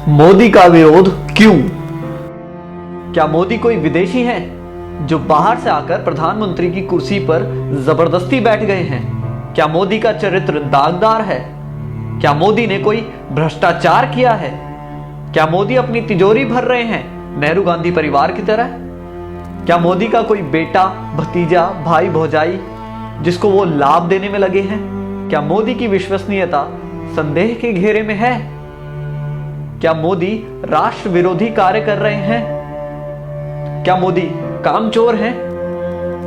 मोदी का विरोध क्यों? क्या मोदी कोई विदेशी है जो बाहर से आकर प्रधानमंत्री की कुर्सी पर जबरदस्ती बैठ गए हैं? क्या मोदी का चरित्र दागदार है? क्या मोदी ने कोई भ्रष्टाचार किया है? क्या मोदी अपनी तिजोरी भर रहे हैं नेहरू गांधी परिवार की तरह? क्या मोदी का कोई बेटा, भतीजा, भाई, भौजाई जिसको वो लाभ देने में लगे हैं? क्या मोदी की विश्वसनीयता संदेह के घेरे में है? क्या मोदी राष्ट्र विरोधी कार्य कर रहे हैं? क्या मोदी कामचोर हैं?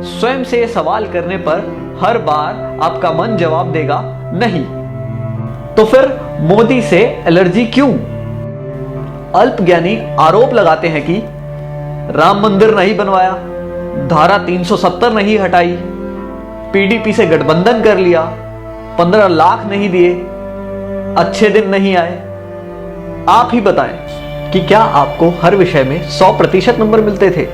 स्वयं से यह सवाल करने पर हर बार आपका मन जवाब देगा नहीं। तो फिर मोदी से एलर्जी क्यों? अल्पज्ञानी आरोप लगाते हैं कि राम मंदिर नहीं बनवाया, धारा 370 नहीं हटाई, पीडीपी से गठबंधन कर लिया, 15 लाख नहीं दिए, अच्छे दिन नहीं आए। आप ही बताएं कि क्या आपको हर विषय में 100% नंबर मिलते थे?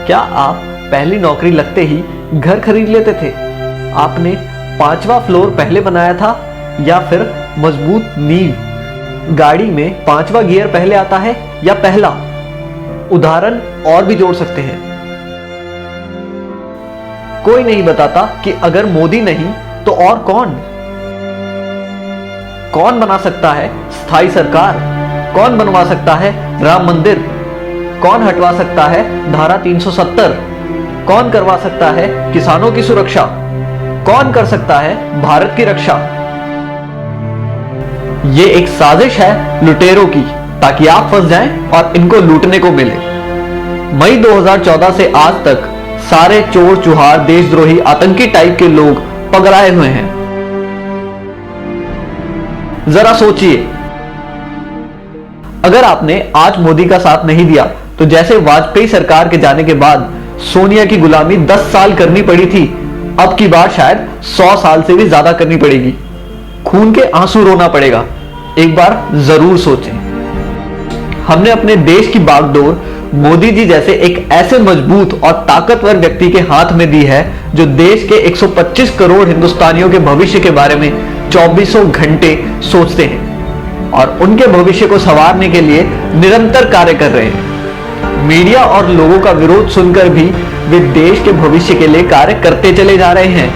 क्या आप पहली नौकरी लगते ही घर खरीद लेते थे? आपने 5वां फ्लोर पहले बनाया था या फिर मजबूत नींव? गाड़ी में 5वां गियर पहले आता है या पहला? उदाहरण और भी जोड़ सकते हैं। कोई नहीं बताता कि अगर मोदी नहीं तो और कौन? कौन बना सकता है स्थायी सरकार? कौन बनवा सकता है राम मंदिर? कौन हटवा सकता है धारा 370? कौन करवा सकता है किसानों की सुरक्षा? कौन कर सकता है भारत की रक्षा? ये एक साजिश है लुटेरों की, ताकि आप फंस जाएं और इनको लूटने को मिले। मई 2014 से आज तक सारे चोर चुहार, देशद्रोही, आतंकी टाइप के लोग पगलाए हुए हैं। जरा सोचिए, अगर आपने आज मोदी का साथ नहीं दिया तो जैसे वाजपेयी सरकार के जाने के बाद सोनिया की गुलामी 10 साल करनी पड़ी थी, अब की बार शायद 100 साल से भी ज्यादा करनी पड़ेगी। खून के आंसू रोना पड़ेगा। एक बार जरूर सोचें। हमने अपने देश की बागडोर मोदी जी जैसे एक ऐसे मजबूत और ताकतवर व्यक्ति के हाथ में दी है जो देश के 125 करोड़ हिंदुस्तानियों के भविष्य के बारे में 24 घंटे सोचते हैं और उनके भविष्य को संवारने के लिए निरंतर कार्य कर रहे हैं। मीडिया और लोगों का विरोध सुनकर भी वे देश के भविष्य के लिए कार्य करते चले जा रहे हैं।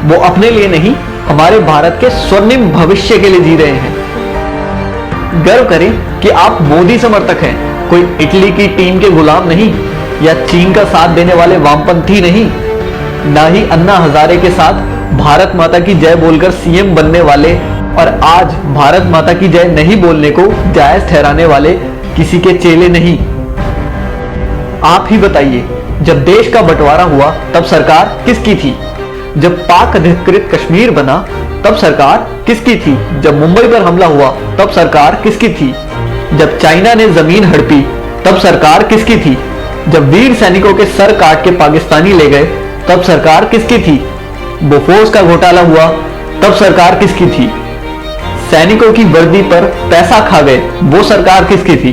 वो अपने लिए नहीं, हमारे भारत के स्वर्णिम भविष्य के लिए जी रहे हैं। गर्व करें कि आप मोदी समर्थक हैं, कोई इटली की टीम के गुलाम नहीं या चीन का साथ देने वाले वामपंथी नहीं, ना ही अन्ना हजारे के साथ भारत माता की जय बोलकर सीएम बनने वाले और आज भारत माता की जय नहीं बोलने को जायज ठहराने वाले किसी के चेले नहीं। आप ही बताइए, जब देश का बंटवारा हुआ तब सरकार किसकी थी? जब पाक अधिकृत कश्मीर बना तब सरकार किसकी थी? जब मुंबई पर हमला हुआ तब सरकार किसकी थी? जब चाइना ने जमीन हड़पी तब सरकार किसकी थी? जब वीर सैनिकों के सर काट के पाकिस्तानी ले गए तब सरकार किसकी थी? बोफोर्स का घोटाला हुआ तब सरकार किसकी थी? सैनिकों की वर्दी पर पैसा खा गए, वो सरकार किसकी थी?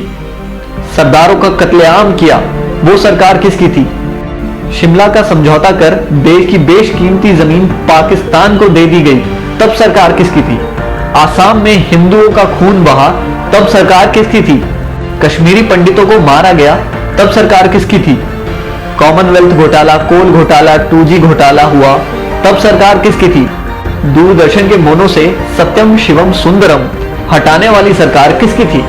सरदारों का कत्लेआम किया, वो सरकार किसकी थी? शिमला का समझौता कर देश की बेशकीमती जमीन पाकिस्तान को दे दी गई, तब सरकार किसकी थी? आसाम में हिंदुओं का खून बहा, तब सरकार किसकी थी? कश्मीरी पंडितों को मारा गया, तब सरकार किसकी थी? कॉमनवेल्थ घोटाला, कोल घोटाला, 2G घोटाला हुआ, तब सरकार किसकी थी? दूरदर्शन के मोनो से सत्यम शिवम सुंदरम हटाने वाली सरकार किसकी थी?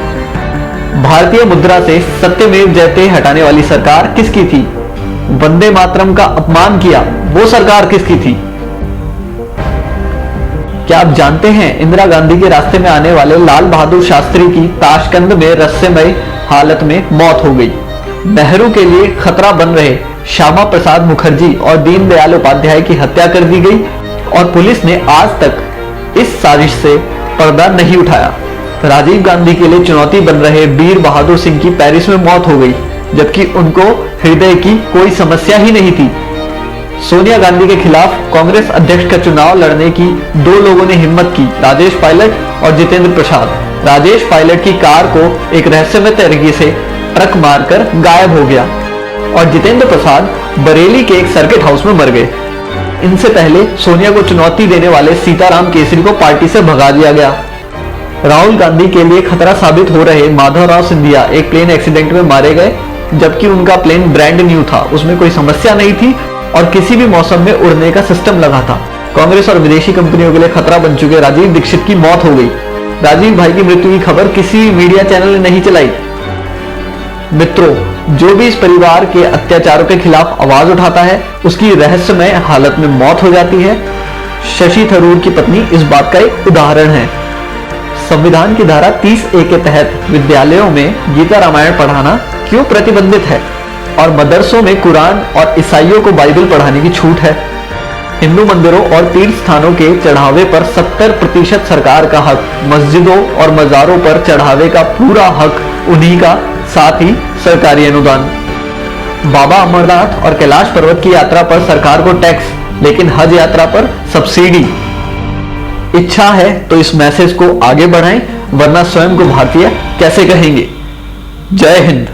भारतीय मुद्रा से सत्यमेव जयते हटाने वाली सरकार किसकी थी? वंदे मातरम का अपमान किया, वो सरकार किसकी थी? क्या आप जानते हैं इंदिरा गांधी के रास्ते में आने वाले लाल बहादुर शास्त्री की ताशकंद में रहस्यमय हालत में मौत हो गई। नेहरू के लिए खतरा बन रहे श्यामा प्रसाद मुखर्जी और दीनदयाल उपाध्याय की हत्या कर दी गई और पुलिस ने आज तक इस साजिश से पर्दा नहीं उठाया। राजीव गांधी के लिए चुनौती बन रहे वीर बहादुर सिंह की पेरिस में मौत हो गई, जबकि उनको हृदय की कोई समस्या ही नहीं थी। सोनिया गांधी के खिलाफ कांग्रेस अध्यक्ष का चुनाव लड़ने की 2 लोगों ने हिम्मत की, राजेश पायलट और जितेंद्र प्रसाद। राजेश पायलट की कार को एक रहस्यमय तरीके से ट्रक मारकर गायब हो गया और जितेंद्र प्रसाद बरेली के एक सर्किट हाउस में मर गए। इनसे पहले सोनिया को चुनौती देने वाले सीताराम केसरी को पार्टी से भगा दिया गया। राहुल गांधी के लिए खतरा साबित हो रहे माधवराव सिंधिया एक प्लेन एक्सीडेंट में मारे गए, जबकि उनका प्लेन ब्रांड न्यू था, उसमें कोई समस्या नहीं थी और किसी भी मौसम में उड़ने का सिस्टम लगा था। कांग्रेस और विदेशी कंपनियों के लिए खतरा बन चुके राजीव दीक्षित की मौत हो गई। राजीव भाई की मृत्यु की खबर किसी मीडिया चैनल ने नहीं चलाई। मित्रों, जो भी इस परिवार के अत्याचारों के खिलाफ आवाज उठाता है उसकी रहस्यमय हालत में मौत हो जाती है। शशि थरूर की पत्नी इस बात का एक उदाहरण है। संविधान की धारा 30A के तहत विद्यालयों में गीता रामायण पढ़ाना क्यों प्रतिबंधित है और मदरसों में कुरान और ईसाइयों को बाइबल पढ़ाने की छूट है। हिंदू मंदिरों और तीर्थ स्थानों के चढ़ावे पर 70% सरकार का हक, मस्जिदों और मजारों पर चढ़ावे का पूरा हक उन्हीं का, साथ ही सरकारी अनुदान। बाबा अमरनाथ और कैलाश पर्वत की यात्रा पर सरकार को टैक्स, लेकिन हज यात्रा पर सब्सिडी। इच्छा है तो इस मैसेज को आगे बढ़ाएं, वरना स्वयं को भारतीय कैसे कहेंगे। जय हिंद।